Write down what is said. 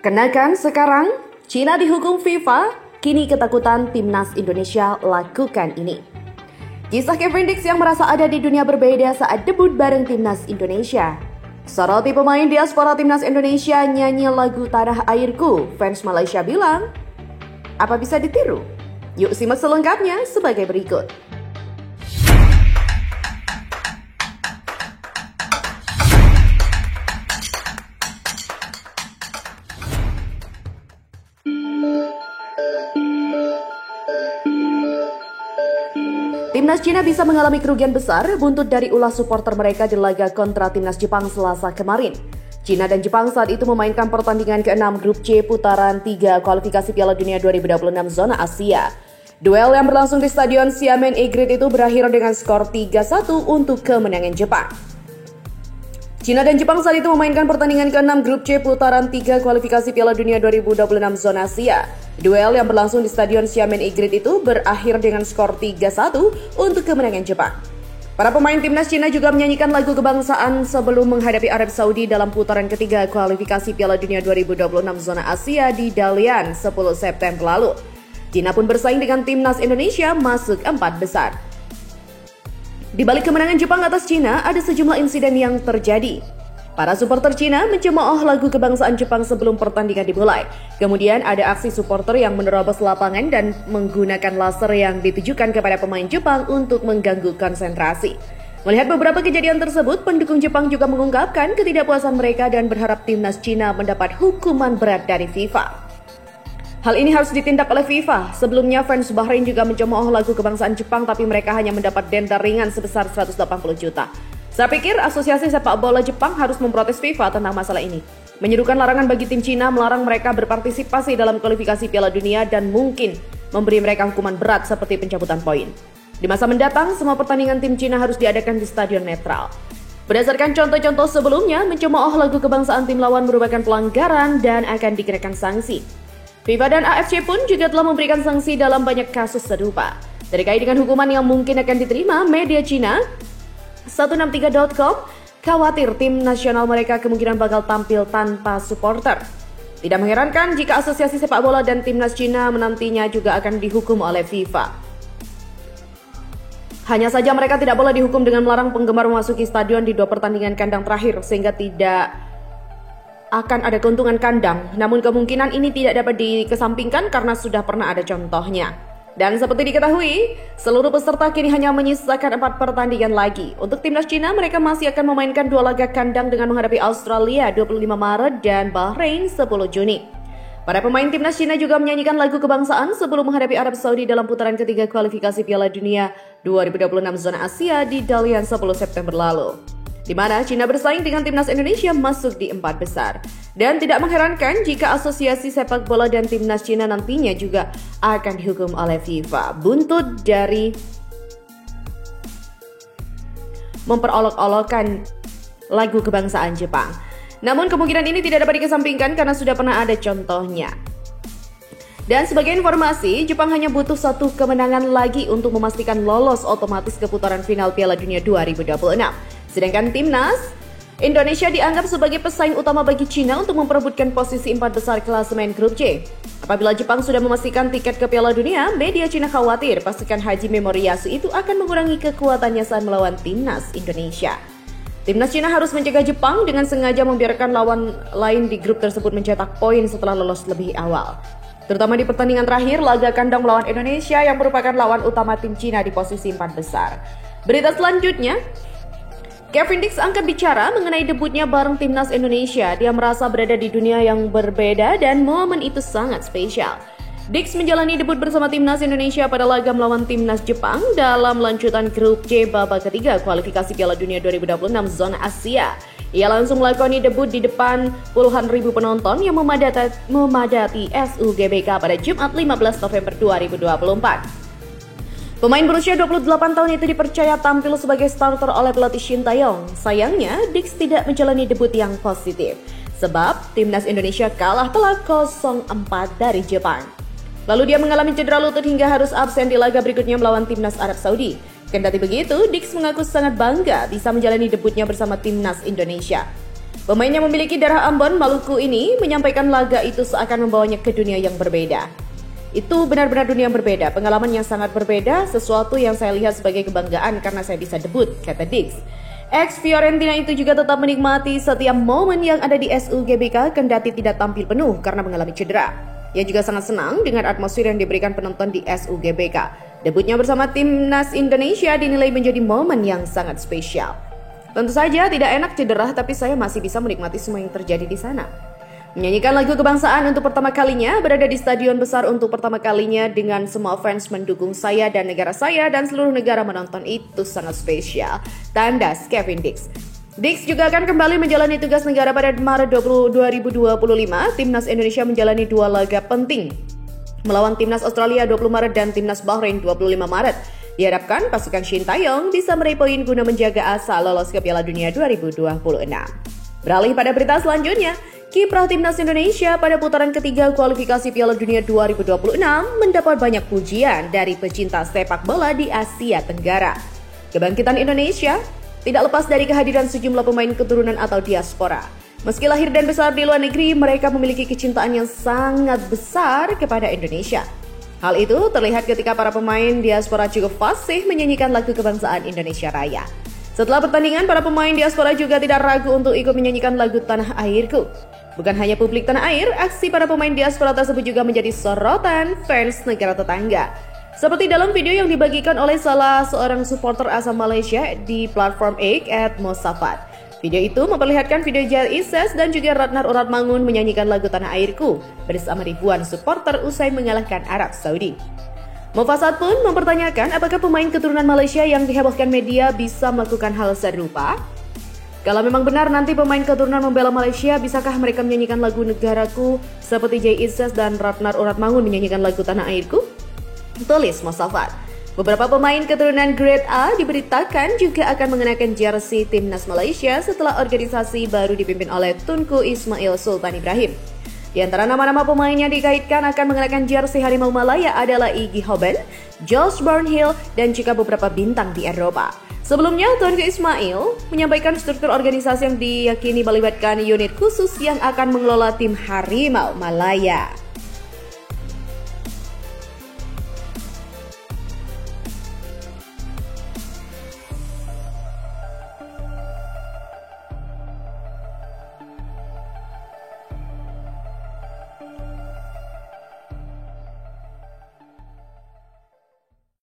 Kenakan sekarang, Cina dihukum FIFA, kini ketakutan timnas Indonesia lakukan ini. Kisah Kevin Dix yang merasa ada di dunia berbeda saat debut bareng timnas Indonesia. Soroti pemain diaspora timnas Indonesia nyanyi lagu Tanah Airku, fans Malaysia bilang, apa bisa ditiru? Yuk simak selengkapnya sebagai berikut. Timnas Cina bisa mengalami kerugian besar buntut dari ulah supporter mereka di laga kontra timnas Jepang Selasa kemarin. Cina dan Jepang saat itu memainkan pertandingan ke-6 Grup C putaran 3 kualifikasi Piala Dunia 2026 zona Asia. Duel yang berlangsung di Stadion Xiamen Igrit itu berakhir dengan skor 3-1 untuk kemenangan Jepang. Cina dan Jepang saat itu memainkan pertandingan ke-6 Grup C putaran 3 kualifikasi Piala Dunia 2026 zona Asia. Duel yang berlangsung di Stadion Xiamen Igrit itu berakhir dengan skor 3-1 untuk kemenangan Jepang. Para pemain timnas Cina juga menyanyikan lagu kebangsaan sebelum menghadapi Arab Saudi dalam putaran ketiga kualifikasi Piala Dunia 2026 zona Asia di Dalian 10 September lalu. Cina pun bersaing dengan timnas Indonesia masuk 4 besar. Di balik kemenangan Jepang atas Cina, ada sejumlah insiden yang terjadi. Para supporter Cina mencemooh lagu kebangsaan Jepang sebelum pertandingan dimulai. Kemudian ada aksi supporter yang menerobos lapangan dan menggunakan laser yang ditujukan kepada pemain Jepang untuk mengganggu konsentrasi. Melihat beberapa kejadian tersebut, pendukung Jepang juga mengungkapkan ketidakpuasan mereka dan berharap timnas Cina mendapat hukuman berat dari FIFA. Hal ini harus ditindak oleh FIFA. Sebelumnya fans Bahrain juga mencemooh lagu kebangsaan Jepang tapi mereka hanya mendapat denda ringan sebesar 180 juta. Saya pikir Asosiasi Sepak Bola Jepang harus memprotes FIFA tentang masalah ini. Menyerukan larangan bagi tim Cina melarang mereka berpartisipasi dalam kualifikasi Piala Dunia dan mungkin memberi mereka hukuman berat seperti pencabutan poin. Di masa mendatang, semua pertandingan tim Cina harus diadakan di stadion netral. Berdasarkan contoh-contoh sebelumnya, mencemooh lagu kebangsaan tim lawan merupakan pelanggaran dan akan dikenakan sanksi. FIFA dan AFC pun juga telah memberikan sanksi dalam banyak kasus serupa. Terkait dengan hukuman yang mungkin akan diterima, media Cina 163.com khawatir tim nasional mereka kemungkinan bakal tampil tanpa supporter. Tidak mengherankan jika Asosiasi Sepak Bola dan Timnas Cina menantinya juga akan dihukum oleh FIFA. Hanya saja mereka tidak boleh dihukum dengan melarang penggemar memasuki stadion di 2 pertandingan kandang terakhir sehingga tidak akan ada keuntungan kandang, namun kemungkinan ini tidak dapat dikesampingkan karena sudah pernah ada contohnya. Dan seperti diketahui, seluruh peserta kini hanya menyisakan 4 pertandingan lagi. Untuk timnas Cina, mereka masih akan memainkan 2 laga kandang dengan menghadapi Australia 25 Maret dan Bahrain 10 Juni. Para pemain timnas Cina juga menyanyikan lagu kebangsaan sebelum menghadapi Arab Saudi dalam putaran ketiga kualifikasi Piala Dunia 2026 zona Asia di Dalian 10 September lalu, di mana Cina bersaing dengan timnas Indonesia masuk di 4 besar. Dan tidak mengherankan jika Asosiasi Sepak Bola dan Timnas Cina nantinya juga akan dihukum oleh FIFA buntut dari memperolok-olokkan lagu kebangsaan Jepang. Namun kemungkinan ini tidak dapat dikesampingkan karena sudah pernah ada contohnya. Dan sebagai informasi, Jepang hanya butuh 1 kemenangan lagi untuk memastikan lolos otomatis ke putaran final Piala Dunia 2026. Sedangkan timnas Indonesia dianggap sebagai pesaing utama bagi Cina untuk memperebutkan posisi 4 besar klasemen Grup C. Apabila Jepang sudah memastikan tiket ke Piala Dunia, media Cina khawatir pasukan Haji Memoriyasu itu akan mengurangi kekuatannya saat melawan timnas Indonesia. Timnas Cina harus mencegah Jepang dengan sengaja membiarkan lawan lain di grup tersebut mencetak poin setelah lolos lebih awal. Terutama di pertandingan terakhir, laga kandang melawan Indonesia yang merupakan lawan utama tim Cina di posisi 4 besar. Berita selanjutnya, Kevin Dix angkat bicara mengenai debutnya bareng timnas Indonesia. Dia merasa berada di dunia yang berbeda dan momen itu sangat spesial. Dix menjalani debut bersama timnas Indonesia pada laga melawan timnas Jepang dalam lanjutan Grup C babak ketiga kualifikasi Piala Dunia 2026 zona Asia. Ia langsung melakoni debut di depan puluhan ribu penonton yang memadati SUGBK pada Jumat 15 November 2024. Pemain berusia 28 tahun itu dipercaya tampil sebagai starter oleh pelatih Shin Tae-yong. Sayangnya, Dix tidak menjalani debut yang positif, sebab timnas Indonesia kalah telak 0-4 dari Jepang. Lalu dia mengalami cedera lutut hingga harus absen di laga berikutnya melawan timnas Arab Saudi. Kendati begitu, Dix mengaku sangat bangga bisa menjalani debutnya bersama timnas Indonesia. Pemain yang memiliki darah Ambon, Maluku ini menyampaikan laga itu seakan membawanya ke dunia yang berbeda. Itu benar-benar dunia yang berbeda, pengalaman yang sangat berbeda, sesuatu yang saya lihat sebagai kebanggaan karena saya bisa debut, kata Dix. Ex-Fiorentina itu juga tetap menikmati setiap momen yang ada di SUGBK kendati tidak tampil penuh karena mengalami cedera. Ia juga sangat senang dengan atmosfer yang diberikan penonton di SUGBK. Debutnya bersama Timnas Indonesia dinilai menjadi momen yang sangat spesial. Tentu saja tidak enak cedera, tapi saya masih bisa menikmati semua yang terjadi di sana. Menyanyikan lagu kebangsaan untuk pertama kalinya, berada di stadion besar untuk pertama kalinya dengan semua fans mendukung saya dan negara saya dan seluruh negara menonton itu sangat spesial. Tandas Kevin Dix. Dix juga akan kembali menjalani tugas negara pada Maret 2025. Timnas Indonesia menjalani 2 laga penting melawan Timnas Australia 20 Maret dan Timnas Bahrain 25 Maret. Diharapkan pasukan Shin Taeyong bisa meraih poin guna menjaga asa lolos ke Piala Dunia 2026. Beralih pada berita selanjutnya, kiprah Timnas Indonesia pada putaran ketiga kualifikasi Piala Dunia 2026 mendapat banyak pujian dari pecinta sepak bola di Asia Tenggara. Kebangkitan Indonesia tidak lepas dari kehadiran sejumlah pemain keturunan atau diaspora. Meski lahir dan besar di luar negeri, mereka memiliki kecintaan yang sangat besar kepada Indonesia. Hal itu terlihat ketika para pemain diaspora cukup fasih menyanyikan lagu kebangsaan Indonesia Raya. Setelah pertandingan, para pemain diaspora juga tidak ragu untuk ikut menyanyikan lagu Tanah Airku. Bukan hanya publik tanah air, aksi para pemain diaspora tersebut juga menjadi sorotan fans negara tetangga. Seperti dalam video yang dibagikan oleh salah seorang supporter asal Malaysia di platform X @Mosafat. Video itu memperlihatkan video Jail Ises dan juga Ratnar Uratmangun menyanyikan lagu Tanah Airku bersama ribuan supporter usai mengalahkan Arab Saudi. Mofasat pun mempertanyakan apakah pemain keturunan Malaysia yang dihebohkan media bisa melakukan hal serupa. Kalau memang benar nanti pemain keturunan membela Malaysia, bisakah mereka menyanyikan lagu negaraku seperti Jay Ises dan Ratnar Uratmangun menyanyikan lagu Tanah Airku? Tulis Mosafat. Beberapa pemain keturunan Grade A diberitakan juga akan mengenakan jersey Timnas Malaysia setelah organisasi baru dipimpin oleh Tunku Ismail Sultan Ibrahim. Di antara nama-nama pemain yang dikaitkan akan mengenakan jersey Harimau Malaya adalah Iggy Hoben, Josh Barnhill, dan juga beberapa bintang di Eropa. Sebelumnya, Tunku Ismail menyampaikan struktur organisasi yang diyakini melibatkan unit khusus yang akan mengelola tim Harimau Malaya.